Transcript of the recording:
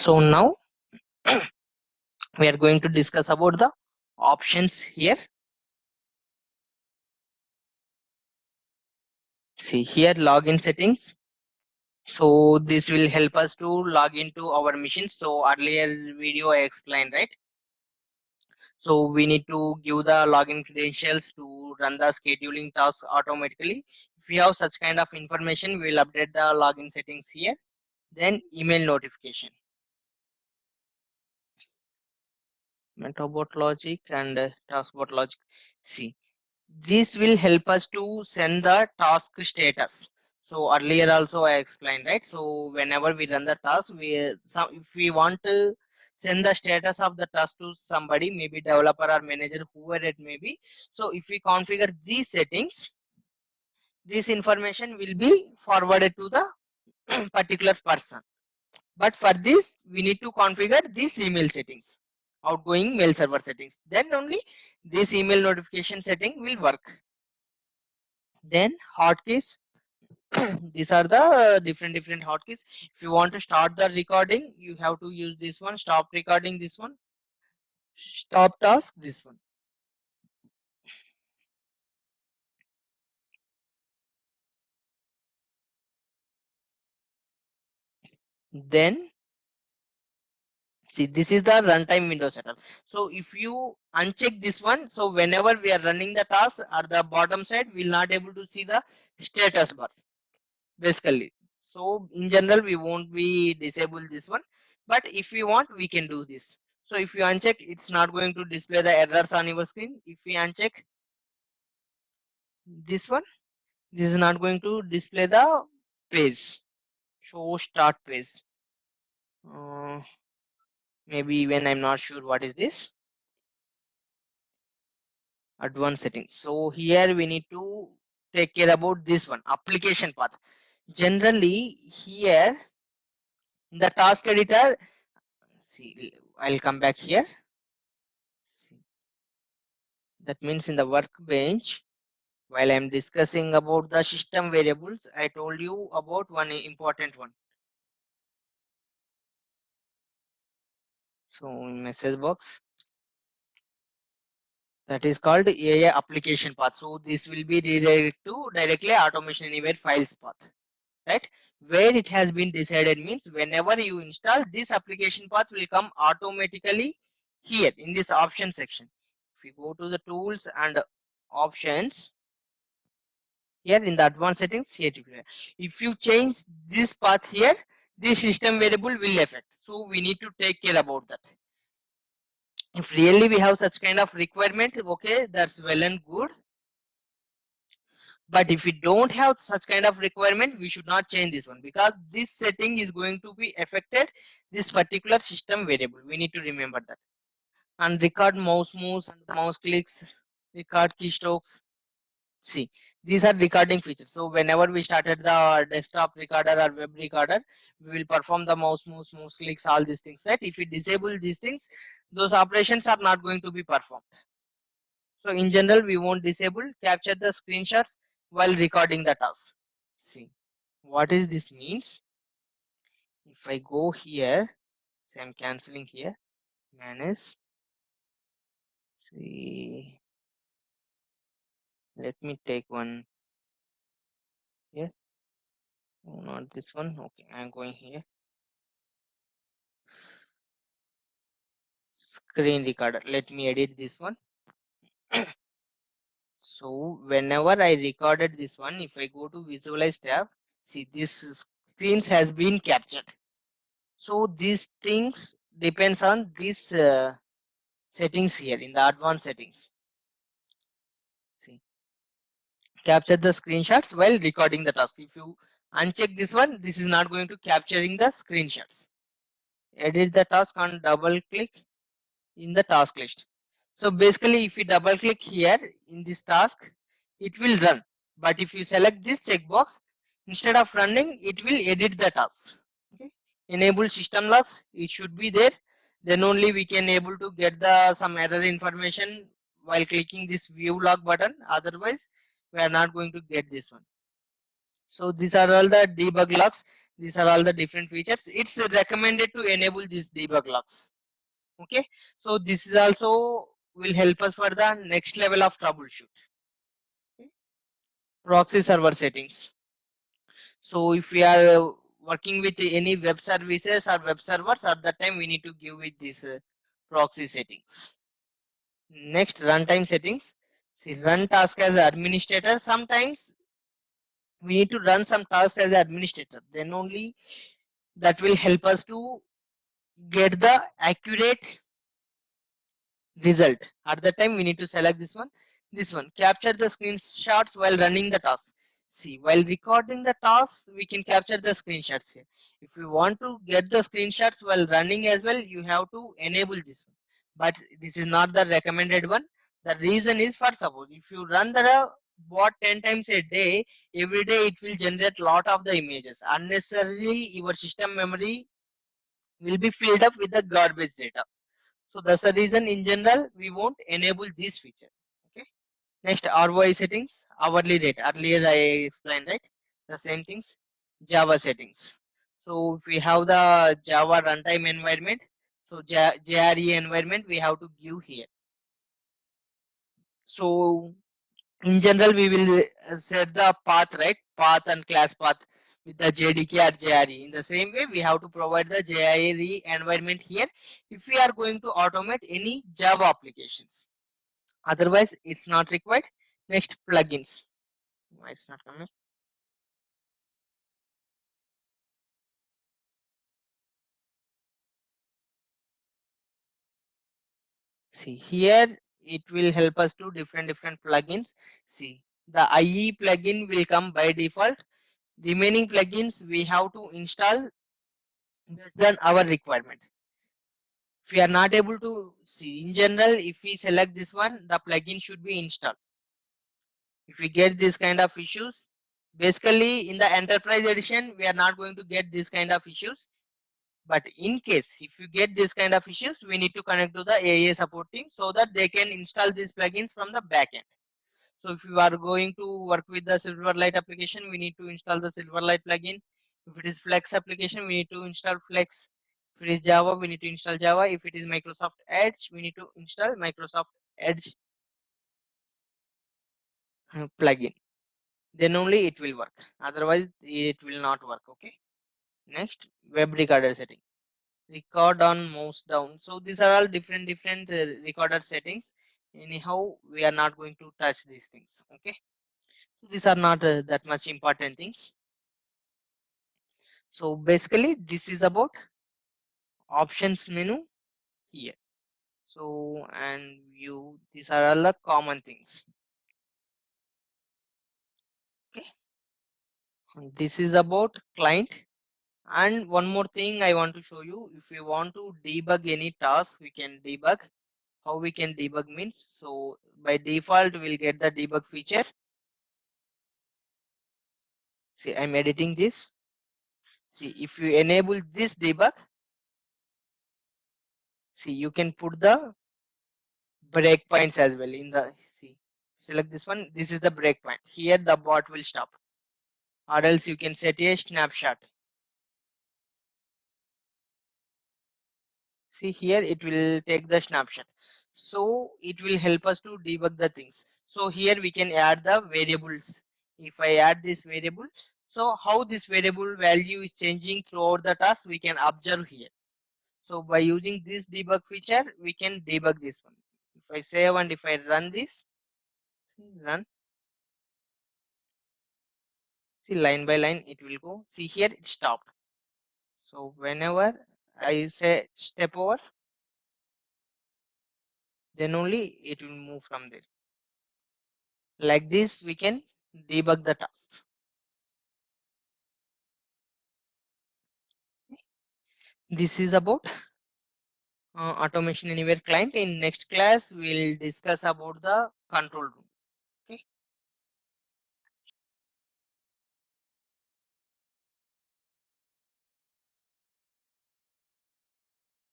So now we are going to discuss about the options here. See here, login settings. So this will help us to log into our machine. So earlier video I explained, right? So we need to give the login credentials to run the scheduling task automatically. If we have such kind of information, we will update the login settings here. Then email notification, Metabot logic and taskbot logic. See, this will help us to send the task status. So earlier also I explained, right? So whenever we run the task, if we want to send the status of the task to somebody, maybe developer or manager, whoever it may be. So if we configure these settings, this information will be forwarded to the particular person. But for this, we need to configure these email settings, outgoing mail server settings. Then only this email notification setting will work. Then hotkeys. These are the different hotkeys. If you want to start the recording, you have to use this one. Stop recording, this one. Stop task, this one. Then see, this is the runtime window setup. So if you uncheck this one, so whenever we are running the task at the bottom side, we'll not able to see the status bar basically. So in general, we won't be disable this one, but if we want, we can do this. So if you uncheck, it's not going to display the errors on your screen. If we uncheck this one, this is not going to display the page. Show start page. Maybe even I'm not sure what is this. Advanced settings. So here we need to take care about this one, application path. Generally here in the task editor, see, I'll come back here. See, that means in the workbench, while I'm discussing about the system variables, I told you about one important one. So message box, that is called AI application path. So this will be redirected to directly automation anywhere files path, right? Where it has been decided means whenever you install, this application path will come automatically here in this option section. If you go to the tools and options, here in the advanced settings, here if you change this path here, this system variable will affect. So we need to take care about that. If really we have such kind of requirement, okay, that's well and good. But if we don't have such kind of requirement, we should not change this one, because this setting is going to be affected this particular system variable. We need to remember that. And record mouse moves and mouse clicks, record keystrokes. See, these are recording features. So whenever we started the desktop recorder or web recorder, we will perform the mouse moves, mouse clicks, all these things, right? If we disable these things, those operations are not going to be performed. So in general, we won't disable, capture the screenshots while recording the task. See, what is this means? If I go here, say I'm canceling here, manage. See, let me take one here. Oh, not this one. Okay, I'm going here. Screen recorder. Let me edit this one. So whenever I recorded this one, if I go to visualize tab, see, this screens has been captured. So these things depends on these settings here in the advanced settings. See, capture the screenshots while recording the task. If you uncheck this one, this is not going to capturing the screenshots. Edit the task and double click in the task list. So basically, if you double click here in this task, it will run. But if you select this checkbox, instead of running, it will edit the task. Okay. Enable system logs, it should be there. Then only we can able to get the some error information while clicking this view log button. Otherwise, we are not going to get this one. So these are all the debug logs. These are all the different features. It's recommended to enable these debug logs. Okay, so this is also will help us for the next level of troubleshoot. Okay. Proxy server settings. So if we are working with any web services or web servers, at that time we need to give it these proxy settings. Next, runtime settings. See, run task as administrator. Sometimes we need to run some tasks as administrator. Then only that will help us to get the accurate result. At the time we need to select this one, capture the screenshots while running the task. See, while recording the task we can capture the screenshots here. If you want to get the screenshots while running as well, you have to enable this one, but this is not the recommended one. The reason is, for suppose if you run the bot 10 times a day, every day it will generate lot of the images unnecessarily. Your system memory will be filled up with the garbage data. So that's the reason in general we won't enable this feature. Okay. Next, ROI settings, hourly rate. Earlier I explained, right? The same things. Java settings. So if we have the Java runtime environment, so JRE environment we have to give here. So in general we will set the path, right? Path and class path with the JDK or JRE. In the same way, we have to provide the JRE environment here if we are going to automate any Java applications. Otherwise it's not required. Next, plugins. Why it's not coming? See here, it will help us to different plugins. See, the IE plugin will come by default. Remaining plugins we have to install based on our requirement. If we are not able to see, in general, if we select this one, the plugin should be installed. If we get this kind of issues, basically in the enterprise edition we are not going to get this kind of issues. But in case if you get this kind of issues, we need to connect to the AA support team so that they can install these plugins from the backend. So if you are going to work with the Silverlight application, we need to install the Silverlight plugin. If it is Flex application, we need to install Flex. If it is Java, we need to install Java. If it is Microsoft Edge, we need to install Microsoft Edge plugin. Then only it will work. Otherwise, it will not work. Okay. Next, web recorder setting. Record on mouse down. So these are all different recorder settings. Anyhow, we are not going to touch these things. Okay. These are not that much important things. So basically this is about options menu here. So and view, these are all the common things. Okay. And this is about client. And one more thing I want to show you, if we want to debug any task, we can debug. How we can debug means, so by default we'll get the debug feature. See, I'm editing this. See, if you enable this debug, see, you can put the breakpoints as well in the, see, select this one. This is the breakpoint. Here the bot will stop, or else you can set a snapshot. See here, it will take the snapshot. So it will help us to debug the things. So here we can add the variables. If I add this variable, so how this variable value is changing throughout the task, we can observe here. So by using this debug feature, we can debug this one. If I save and if I run this, run, see line by line, it will go. See here, it stopped. So whenever I say step over, then only it will move from there. Like this, we can debug the tasks. This is about automation anywhere client. In next class, we'll discuss about the control room.